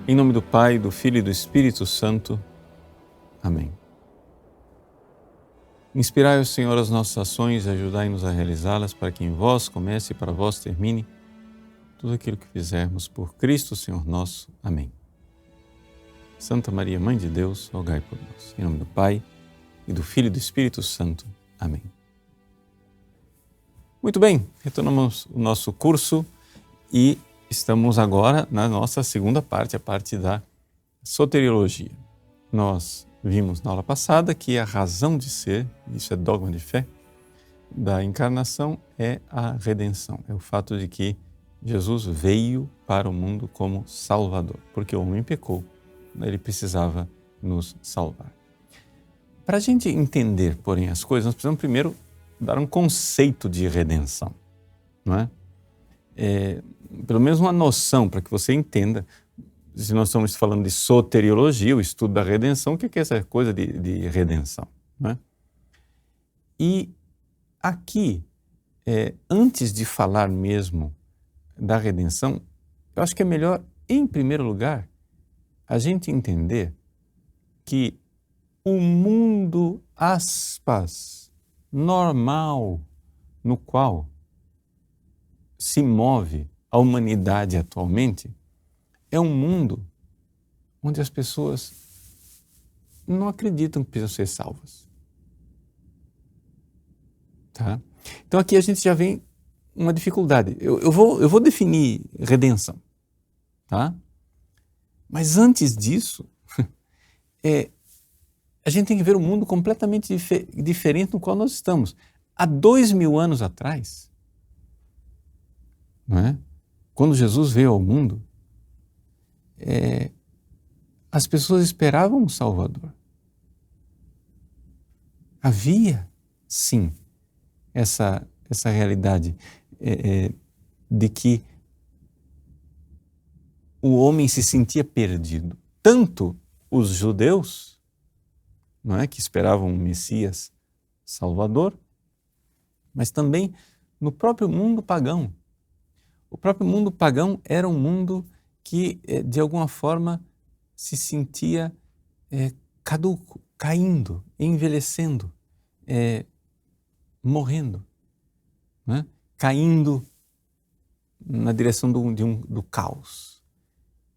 Em nome do Pai, do Filho e do Espírito Santo. Amém. Inspirai o Senhor as nossas ações e ajudai-nos a realizá-las, para que em vós comece e para vós termine tudo aquilo que fizermos por Cristo, Senhor nosso. Amém. Santa Maria, Mãe de Deus, rogai por nós. Em nome do Pai, e do Filho e do Espírito Santo. Amém. Muito bem, retornamos o nosso curso e estamos agora na nossa segunda parte, a parte da soteriologia. Nós vimos na aula passada que a razão de ser, isso é dogma de fé, da encarnação é a redenção. É o fato de que Jesus veio para o mundo como Salvador, porque o homem pecou, ele precisava nos salvar. Para a gente entender, porém, as coisas, nós precisamos primeiro dar um conceito de redenção, não é? Pelo menos uma noção, para que você entenda, se nós estamos falando de soteriologia, o estudo da redenção, o que é essa coisa de redenção, não é? E aqui, antes de falar mesmo da redenção, eu acho que é melhor, em primeiro lugar, a gente entender que o mundo, aspas, normal, no qual se move a humanidade atualmente, é um mundo onde as pessoas não acreditam que precisam ser salvas. Tá? Então aqui a gente já vem uma dificuldade. Eu vou definir redenção, tá? Mas antes disso, a gente tem que ver o mundo completamente diferente no qual nós estamos. Há 2000 anos atrás, não é? Quando Jesus veio ao mundo, as pessoas esperavam um Salvador. Havia, sim, essa realidade de que o homem se sentia perdido. Tanto os judeus, não é, que esperavam um Messias Salvador, mas também no próprio mundo pagão. O próprio mundo pagão era um mundo que, de alguma forma, se sentia caduco, caindo, envelhecendo, morrendo, né? Caindo na direção do caos.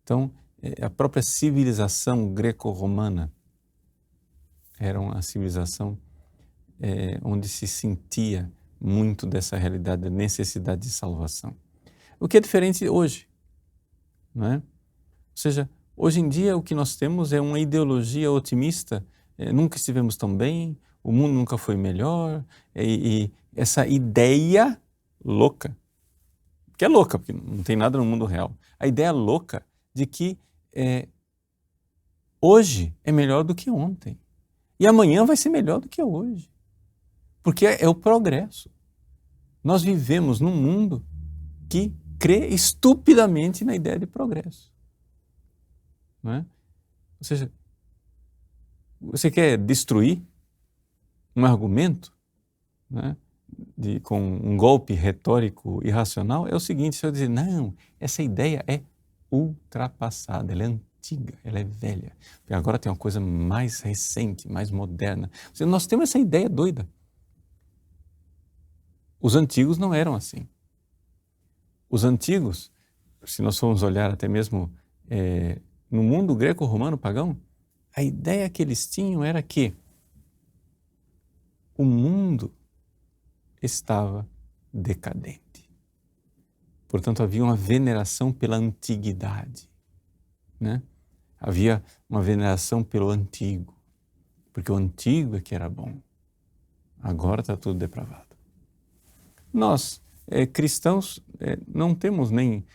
Então, a própria civilização greco-romana era uma civilização onde se sentia muito dessa realidade, da necessidade de salvação. O que é diferente hoje, não é? Ou seja, hoje em dia o que nós temos é uma ideologia otimista, nunca estivemos tão bem, o mundo nunca foi melhor, e essa ideia louca, que é louca, porque não tem nada no mundo real, a ideia louca de que hoje é melhor do que ontem, e amanhã vai ser melhor do que hoje, porque é o progresso. Nós vivemos num mundo que crê estupidamente na ideia de progresso, não é? Ou seja, você quer destruir um argumento, né, com um golpe retórico irracional, é o seguinte: se eu dizer, não, essa ideia é ultrapassada, ela é antiga, ela é velha, porque agora tem uma coisa mais recente, mais moderna. Ou seja, nós temos essa ideia doida. Os antigos não eram assim. Os antigos, se nós formos olhar até mesmo no mundo greco-romano pagão, a ideia que eles tinham era que o mundo estava decadente. Portanto, havia uma veneração pela antiguidade, né? Havia uma veneração pelo antigo, porque o antigo é que era bom. Agora está tudo depravado. Nós, cristãos, não temos nem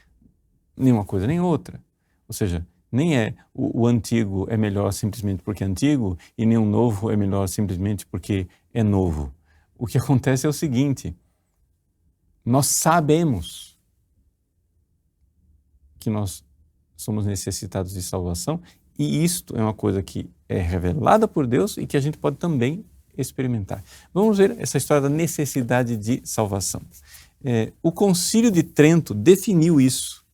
uma coisa nem outra. Ou seja, nem o antigo é melhor simplesmente porque é antigo e nem o novo é melhor simplesmente porque é novo. O que acontece é o seguinte: nós sabemos que nós somos necessitados de salvação e isto é uma coisa que é revelada por Deus e que a gente pode também experimentar. Vamos ver essa história da necessidade de salvação. O Concílio de Trento definiu isso,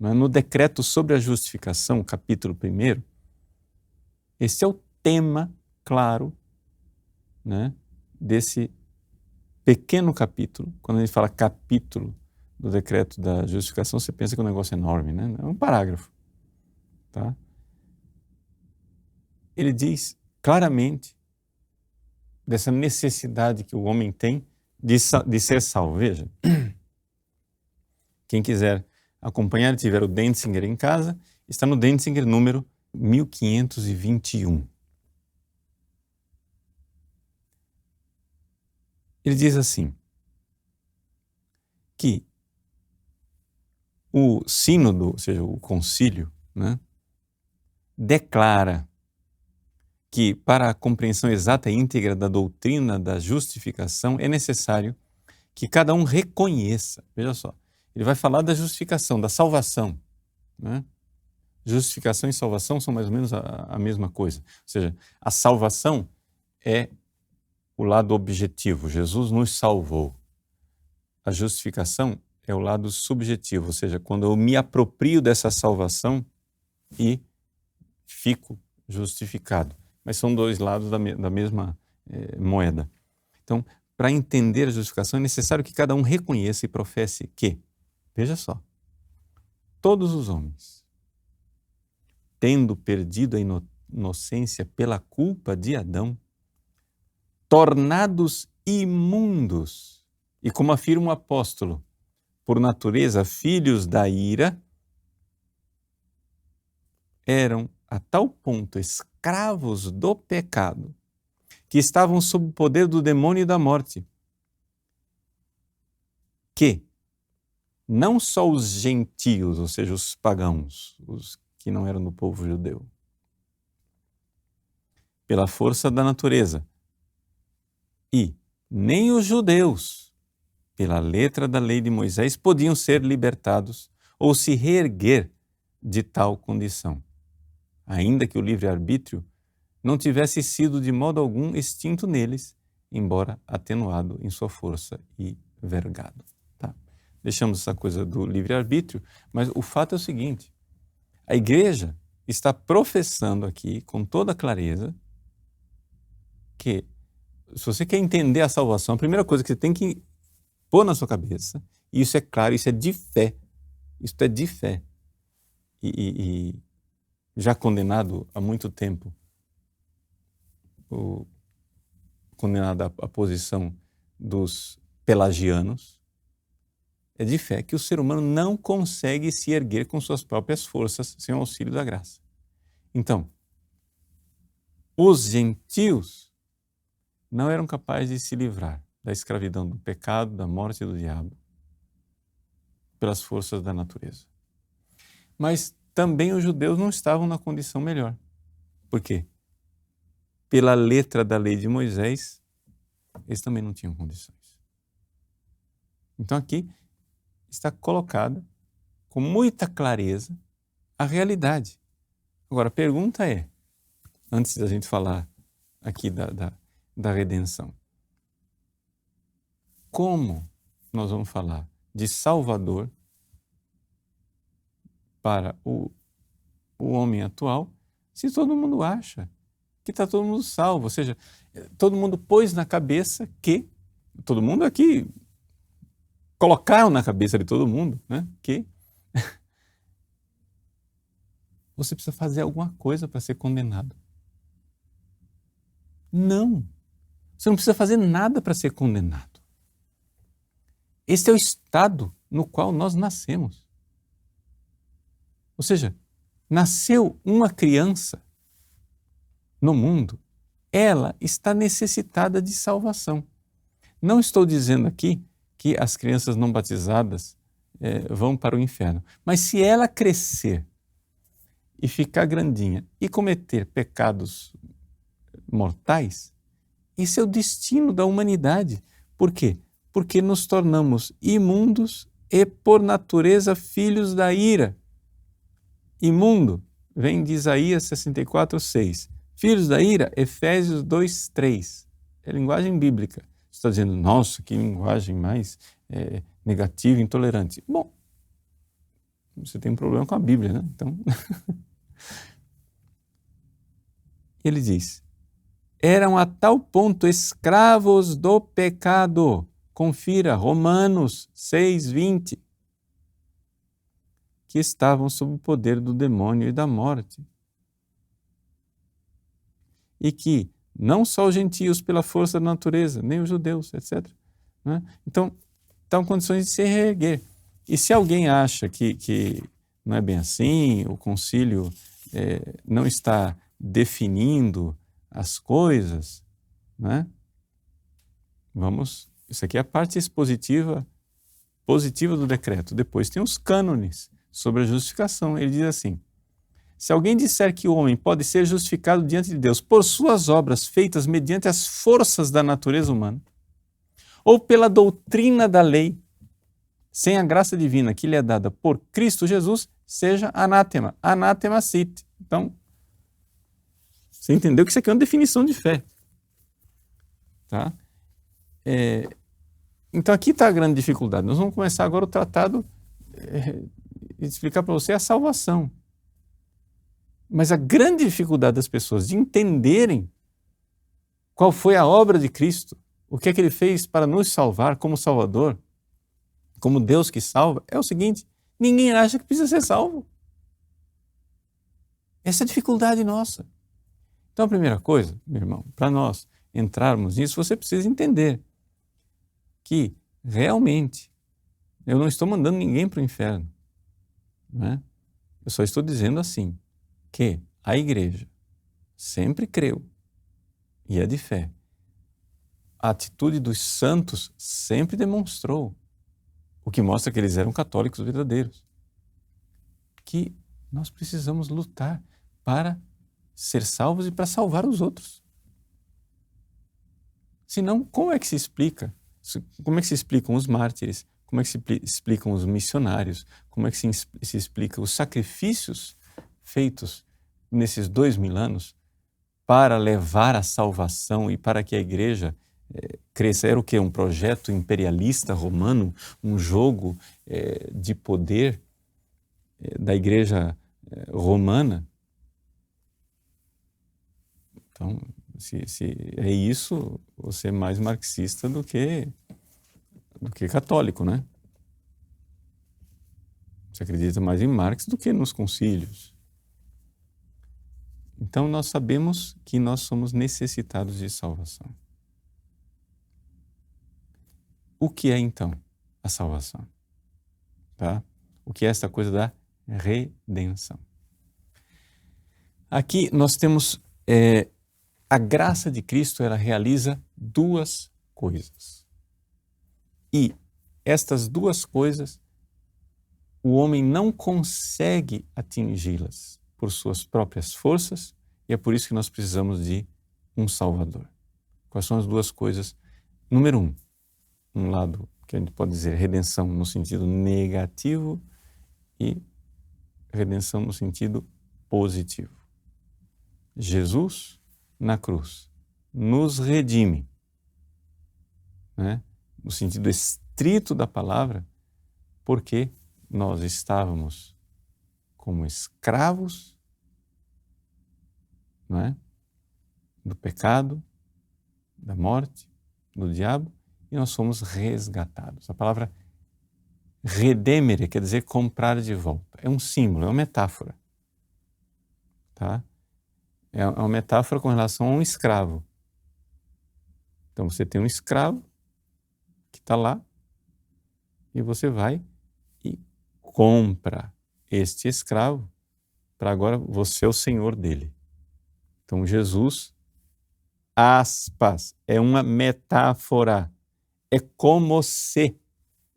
No decreto sobre a justificação, capítulo 1, esse é o tema claro, né, desse pequeno capítulo. Quando a gente fala capítulo do decreto da justificação, você pensa que é um negócio enorme, né? É um parágrafo. Tá? Ele diz claramente dessa necessidade que o homem tem de ser salvo. Veja, quem quiser acompanhar e tiver o Denzinger em casa, está no Denzinger número 1521. Ele diz assim, que o sínodo, ou seja, o concílio, né, declara que para a compreensão exata e íntegra da doutrina da justificação é necessário que cada um reconheça, veja só, ele vai falar da justificação, da salvação, né? Justificação e salvação são mais ou menos a mesma coisa, ou seja, a salvação é o lado objetivo, Jesus nos salvou. A justificação é o lado subjetivo, ou seja, quando eu me aproprio dessa salvação e fico justificado. Mas são dois lados da mesma moeda. Então, para entender a justificação, é necessário que cada um reconheça e professe que, veja só, todos os homens, tendo perdido a inocência pela culpa de Adão, tornados imundos, e como afirma o apóstolo, por natureza filhos da ira, eram a tal ponto escravos do pecado, que estavam sob o poder do demônio e da morte, que não só os gentios, ou seja, os pagãos, os que não eram do povo judeu, pela força da natureza, e nem os judeus, pela letra da lei de Moisés, podiam ser libertados ou se reerguer de tal condição, ainda que o livre-arbítrio não tivesse sido de modo algum extinto neles, embora atenuado em sua força e vergado. Tá? Deixamos essa coisa do livre-arbítrio, mas o fato é o seguinte, a igreja está professando aqui com toda clareza que se você quer entender a salvação, a primeira coisa que você tem que pôr na sua cabeça, e isso é claro, isso é de fé, e já condenado há muito tempo, condenado à posição dos pelagianos, é de fé que o ser humano não consegue se erguer com suas próprias forças sem o auxílio da graça. Então, os gentios não eram capazes de se livrar da escravidão do pecado, da morte e do diabo, pelas forças da natureza. Mas também os judeus não estavam na condição melhor. Por quê? Pela letra da lei de Moisés, eles também não tinham condições. Então aqui está colocada com muita clareza a realidade. Agora, a pergunta é, antes da gente falar aqui da redenção, como nós vamos falar de Salvador para o homem atual, se todo mundo acha que está todo mundo salvo? Ou seja, todo mundo pôs na cabeça que, todo mundo aqui, colocaram na cabeça de todo mundo, né, que você precisa fazer alguma coisa para ser condenado. Não, você não precisa fazer nada para ser condenado. Esse é o estado no qual nós nascemos. Ou seja, nasceu uma criança no mundo, ela está necessitada de salvação. Não estou dizendo aqui que as crianças não batizadas vão para o inferno, mas se ela crescer e ficar grandinha e cometer pecados mortais, esse é o destino da humanidade. Por quê? Porque nos tornamos imundos e, por natureza, filhos da ira. Imundo vem de Isaías 64:6. Filhos da ira, Efésios 2:3. É linguagem bíblica. Você está dizendo, nossa, que linguagem mais negativa, intolerante. Bom, você tem um problema com a Bíblia, né? Então, ele diz, eram a tal ponto escravos do pecado. Confira, Romanos 6:20, que estavam sob o poder do demônio e da morte. E que não só os gentios pela força da natureza, nem os judeus, etc. Né? Então, estão em condições de se reerguer. E se alguém acha que não é bem assim, o concílio não está definindo as coisas, né? Isso aqui é a parte expositiva, positiva do decreto. Depois tem os cânones sobre a justificação. Ele diz assim, se alguém disser que o homem pode ser justificado diante de Deus por suas obras feitas mediante as forças da natureza humana, ou pela doutrina da lei, sem a graça divina que lhe é dada por Cristo Jesus, seja anátema. Anátema sit. Então, você entendeu que isso aqui é uma definição de fé. Tá? Então, aqui está a grande dificuldade. Nós vamos começar agora o tratado e explicar para você a salvação. Mas a grande dificuldade das pessoas de entenderem qual foi a obra de Cristo, o que é que ele fez para nos salvar como Salvador, como Deus que salva, é o seguinte, ninguém acha que precisa ser salvo. Essa é a dificuldade nossa. Então, a primeira coisa, meu irmão, para nós entrarmos nisso, você precisa entender que, realmente, eu não estou mandando ninguém para o inferno. Né? Eu só estou dizendo assim, que a igreja sempre creu, e é de fé. A atitude dos santos sempre demonstrou, o que mostra que eles eram católicos verdadeiros, que nós precisamos lutar para ser salvos e para salvar os outros. Senão, como é que se explica? Como é que se explicam os mártires? Como é que se explicam os missionários? Como é que se explica os sacrifícios feitos nesses 2000 anos para levar a salvação e para que a igreja cresça? Era o quê? Um projeto imperialista romano? Um jogo de poder da igreja romana? Então, se é isso, você é mais marxista do que católico, né? Você acredita mais em Marx do que nos concílios. Então, nós sabemos que nós somos necessitados de salvação. O que é, então, a salvação? Tá? O que é essa coisa da redenção? Aqui nós temos a graça de Cristo, ela realiza duas coisas. E estas duas coisas, o homem não consegue atingi-las por suas próprias forças, e é por isso que nós precisamos de um Salvador. Quais são as duas coisas? Número um lado que a gente pode dizer redenção no sentido negativo e redenção no sentido positivo. Jesus, na cruz, nos redime, né? No sentido estrito da palavra, porque nós estávamos como escravos, não é? Do pecado, da morte, do diabo, e nós fomos resgatados. A palavra redemere quer dizer comprar de volta. É um símbolo, é uma metáfora. Tá? É uma metáfora com relação a um escravo. Então você tem um escravo que está lá e você vai e compra este escravo para agora você ser o senhor dele. Então Jesus, aspas, é uma metáfora. É como se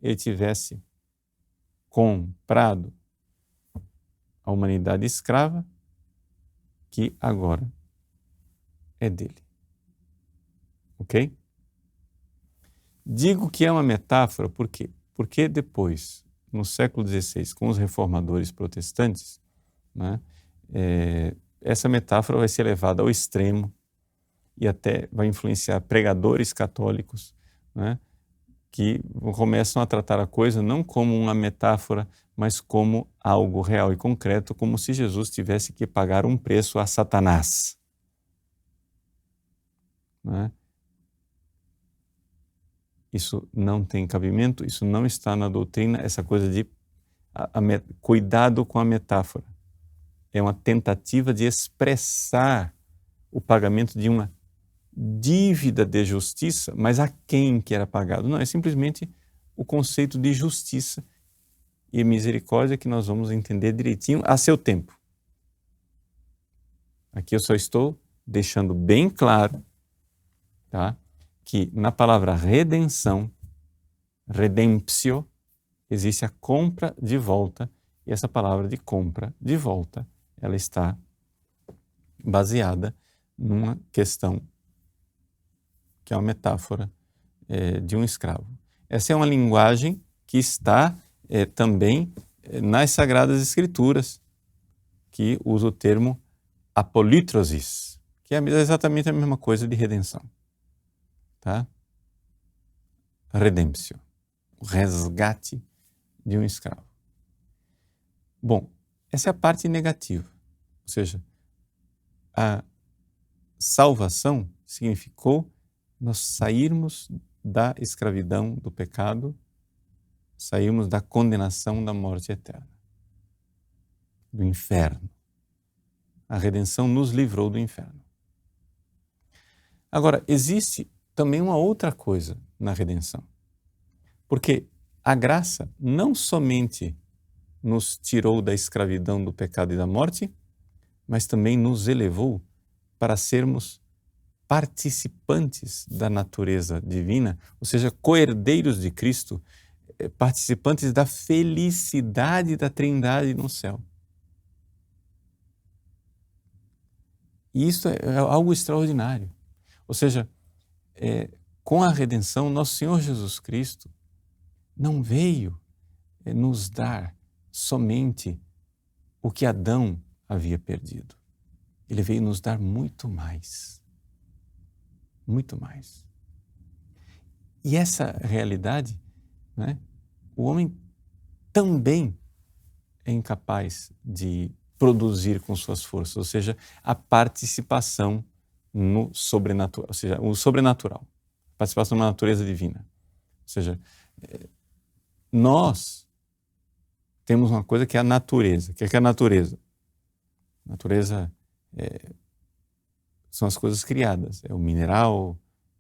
ele tivesse comprado a humanidade escrava que agora é dele. Ok? Digo que é uma metáfora por quê? Porque depois, no século XVI, com os reformadores protestantes, né, essa metáfora vai ser levada ao extremo e até vai influenciar pregadores católicos, né, que começam a tratar a coisa não como uma metáfora, mas como algo real e concreto, como se Jesus tivesse que pagar um preço a Satanás. Não é? Isso não tem cabimento, isso não está na doutrina, essa coisa de cuidado com a metáfora. É uma tentativa de expressar o pagamento de uma dívida de justiça, mas a quem que era pagado? Não, é simplesmente o conceito de justiça e misericórdia que nós vamos entender direitinho a seu tempo. Aqui eu só estou deixando bem claro, tá, que na palavra redenção, redemptio, existe a compra de volta, e essa palavra de compra de volta, ela está baseada numa questão que é uma metáfora de um escravo. Essa é uma linguagem que está também nas Sagradas Escrituras, que usa o termo apolítrosis, que é exatamente a mesma coisa de redenção. Tá? Redemptio, o resgate de um escravo. Bom, essa é a parte negativa, ou seja, a salvação significou nós sairmos da escravidão do pecado, sairmos da condenação da morte eterna, do inferno. A redenção nos livrou do inferno. Agora, existe também uma outra coisa na redenção, porque a graça não somente nos tirou da escravidão do pecado e da morte, mas também nos elevou para sermos participantes da natureza divina, ou seja, co-herdeiros de Cristo, participantes da felicidade da Trindade no céu. E isso é algo extraordinário. Ou seja, com a redenção, nosso Senhor Jesus Cristo não veio nos dar somente o que Adão havia perdido. Ele veio nos dar muito mais. Muito mais. E essa realidade, né, o homem também é incapaz de produzir com suas forças, ou seja, a participação no sobrenatural, ou seja, o sobrenatural, a participação na natureza divina. Ou seja, nós temos uma coisa que é a natureza. O que é a natureza? A natureza são as coisas criadas. É o mineral,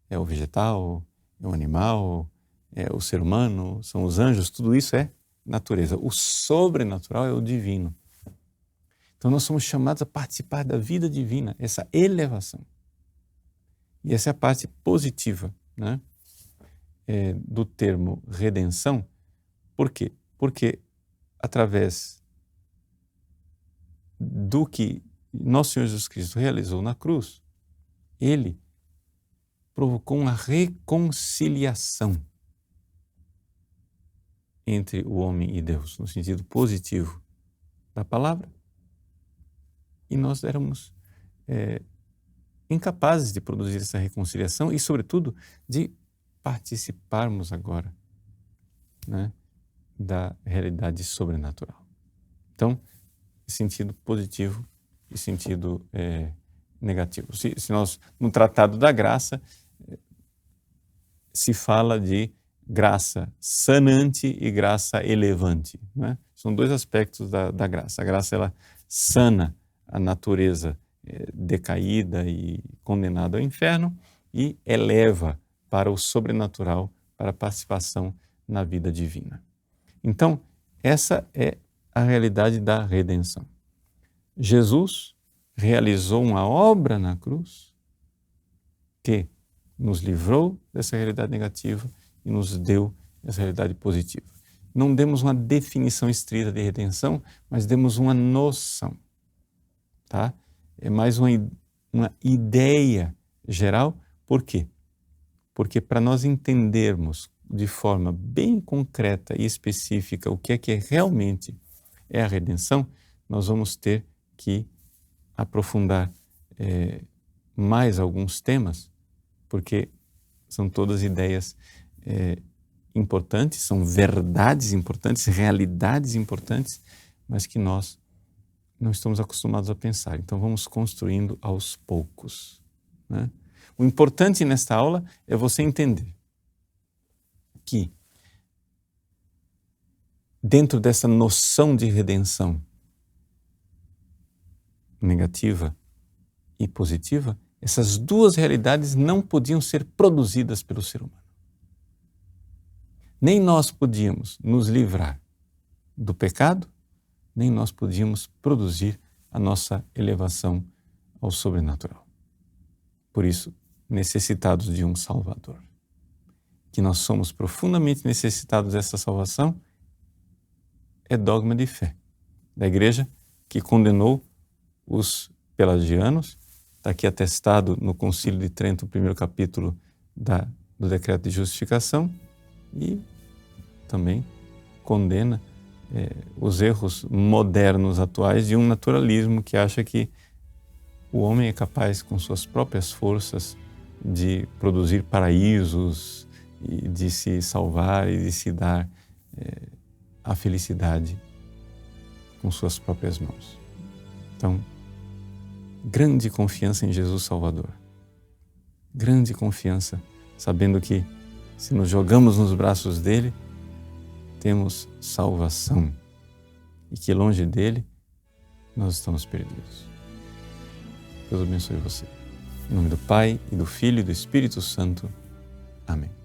é o vegetal, é o animal, é o ser humano, são os anjos, tudo isso é natureza. O sobrenatural é o divino. Então nós somos chamados a participar da vida divina, essa elevação. E essa é a parte positiva, né, do termo redenção. Por quê? Porque através do que nosso Senhor Jesus Cristo realizou na cruz, Ele provocou uma reconciliação entre o homem e Deus, no sentido positivo da palavra, e nós éramos incapazes de produzir essa reconciliação e, sobretudo, de participarmos agora, né, da realidade sobrenatural. Então, sentido positivo e sentido negativo. Se nós, no Tratado da Graça, se fala de graça sanante e graça elevante, né? São dois aspectos da graça. A graça, ela sana a natureza decaída e condenada ao inferno e eleva para o sobrenatural, para a participação na vida divina. Então, essa é a realidade da redenção. Jesus realizou uma obra na cruz que nos livrou dessa realidade negativa e nos deu essa realidade positiva. Não demos uma definição estrita de redenção, mas demos uma noção, tá? É mais uma ideia geral. Por quê? Porque para nós entendermos de forma bem concreta e específica o que é realmente a redenção, nós vamos ter que aprofundar mais alguns temas, porque são todas ideias importantes, são verdades importantes, realidades importantes, mas que nós não estamos acostumados a pensar. Então vamos construindo aos poucos, né? O importante nesta aula é você entender que dentro dessa noção de redenção negativa e positiva, essas duas realidades não podiam ser produzidas pelo ser humano. Nem nós podíamos nos livrar do pecado, nem nós podíamos produzir a nossa elevação ao sobrenatural. Por isso, necessitados de um Salvador. Que nós somos profundamente necessitados dessa salvação é dogma de fé da Igreja, que condenou os pelagianos. Está aqui atestado no Concílio de Trento, o primeiro capítulo do Decreto de Justificação, e também condena os erros modernos atuais de um naturalismo que acha que o homem é capaz, com suas próprias forças, de produzir paraísos e de se salvar e de se dar a felicidade com suas próprias mãos. Então, grande confiança em Jesus Salvador. Grande confiança, sabendo que se nos jogamos nos braços dele, temos salvação e que longe dele nós estamos perdidos. Deus abençoe você. Em nome do Pai, e do Filho e do Espírito Santo. Amém.